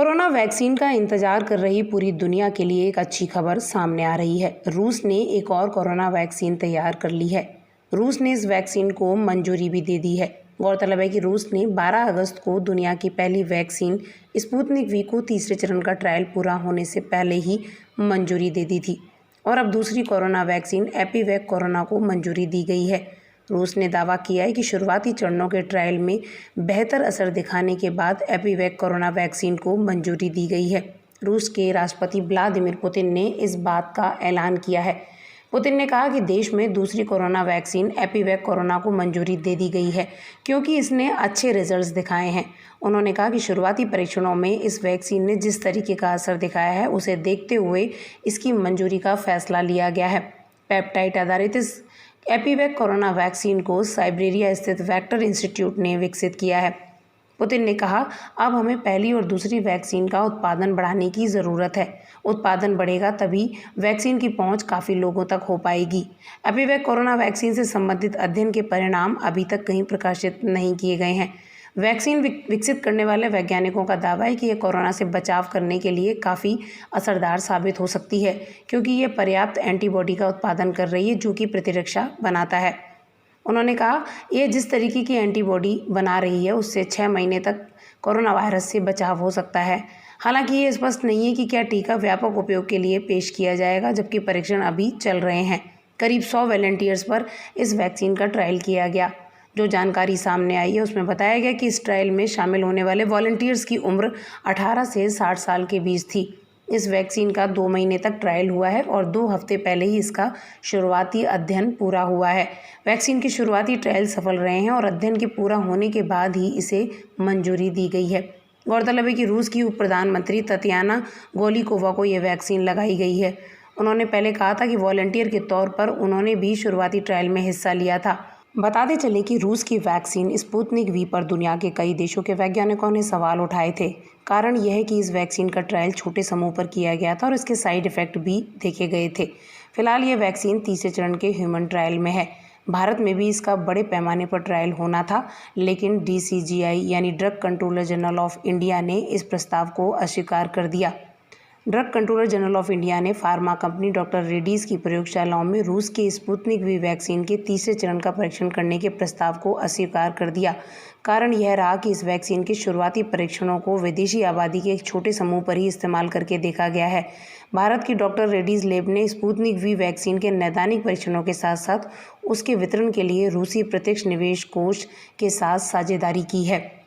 Corona vaccine का इंतजार कर रही पूरी दुनिया के लिए एक अच्छी खबर सामने आ रही है। रूस ने एक और कोरोना वैक्सीन तैयार कर ली है। रूस ने इस वैक्सीन को मंजूरी भी दे दी है। गौरतलब है कि रूस ने 12 अगस्त को दुनिया की पहली वैक्सीन स्पुतनिक वी को तीसरे चरण का ट्रायल पूरा होने से पहले ही मंजूरी दे दी थी और अब दूसरी कोरोना वैक्सीन एपिवैक कोरोना को मंजूरी दी गई है। रूस ने दावा किया है कि शुरुआती चरणों के ट्रायल में बेहतर असर दिखाने के बाद एपिवैक कोरोना वैक्सीन को मंजूरी दी गई है। रूस के राष्ट्रपति व्लादिमीर पुतिन ने इस बात का ऐलान किया है। पुतिन ने कहा कि देश में दूसरी कोरोना वैक्सीन एपिवैक कोरोना को मंजूरी दे दी गई है क्योंकि इसने अच्छे रिजल्ट्स दिखाए हैं। उन्होंने कहा कि शुरुआती परीक्षणों में इस वैक्सीन ने जिस तरीके का असर दिखाया है उसे देखते हुए इसकी मंजूरी का फैसला लिया गया है। पेप्टाइड आधारित इस एपिवैक कोरोना वैक्सीन को साइबेरिया स्थित वेक्टर इंस्टीट्यूट ने विकसित किया है। पुतिन ने कहा, अब हमें पहली और दूसरी वैक्सीन का उत्पादन बढ़ाने की ज़रूरत है। उत्पादन बढ़ेगा तभी वैक्सीन की पहुंच काफ़ी लोगों तक हो पाएगी। एपिवैक कोरोना वैक्सीन से संबंधित अध्ययन के परिणाम अभी तक कहीं प्रकाशित नहीं किए गए हैं। वैक्सीन विकसित करने वाले वैज्ञानिकों का दावा है कि यह कोरोना से बचाव करने के लिए काफ़ी असरदार साबित हो सकती है क्योंकि ये पर्याप्त एंटीबॉडी का उत्पादन कर रही है जो कि प्रतिरक्षा बनाता है। उन्होंने कहा, यह जिस तरीके की एंटीबॉडी बना रही है उससे 6 महीने तक कोरोना वायरस से बचाव हो सकता है। हालांकि ये स्पष्ट नहीं है कि क्या टीका व्यापक उपयोग के लिए पेश किया जाएगा, जबकि परीक्षण अभी चल रहे हैं। करीब 100 वॉलंटियर्स पर इस वैक्सीन का ट्रायल किया गया। जो जानकारी सामने आई है उसमें बताया गया कि इस ट्रायल में शामिल होने वाले वॉलंटियर्स की उम्र 18 से 60 साल के बीच थी। इस वैक्सीन का 2 महीने तक ट्रायल हुआ है और 2 हफ्ते पहले ही इसका शुरुआती अध्ययन पूरा हुआ है। वैक्सीन के शुरुआती ट्रायल सफल रहे हैं और अध्ययन के पूरा होने के बाद ही इसे मंजूरी दी गई है। गौरतलब है कि रूस की उप प्रधानमंत्री ततियाना गोलिकोवा को यह वैक्सीन लगाई गई है। उन्होंने पहले कहा था कि वॉलंटियर के तौर पर उन्होंने भी शुरुआती ट्रायल में हिस्सा लिया था। बताते चले कि रूस की वैक्सीन स्पुतनिक वी पर दुनिया के कई देशों के वैज्ञानिकों ने सवाल उठाए थे। कारण यह है कि इस वैक्सीन का ट्रायल छोटे समूह पर किया गया था और इसके साइड इफ़ेक्ट भी देखे गए थे। फिलहाल यह वैक्सीन तीसरे चरण के ह्यूमन ट्रायल में है। भारत में भी इसका बड़े पैमाने पर ट्रायल होना था, लेकिन DCGI यानी drug controller general of India ने इस प्रस्ताव को अस्वीकार कर दिया। Drug controller general of India ने फार्मा कंपनी डॉक्टर रेड्डीज की प्रयोगशालाओं में रूस के स्पुतनिक वी वैक्सीन के तीसरे चरण का परीक्षण करने के प्रस्ताव को अस्वीकार कर दिया। कारण यह रहा कि इस वैक्सीन के शुरुआती परीक्षणों को विदेशी आबादी के एक छोटे समूह पर ही इस्तेमाल करके देखा गया है। भारत की डॉक्टर रेड्डीज लैब ने स्पुतनिक वी वैक्सीन के नैदानिक परीक्षणों के साथ साथ उसके वितरण के लिए रूसी प्रत्यक्ष निवेश कोष के साथ साझेदारी की है।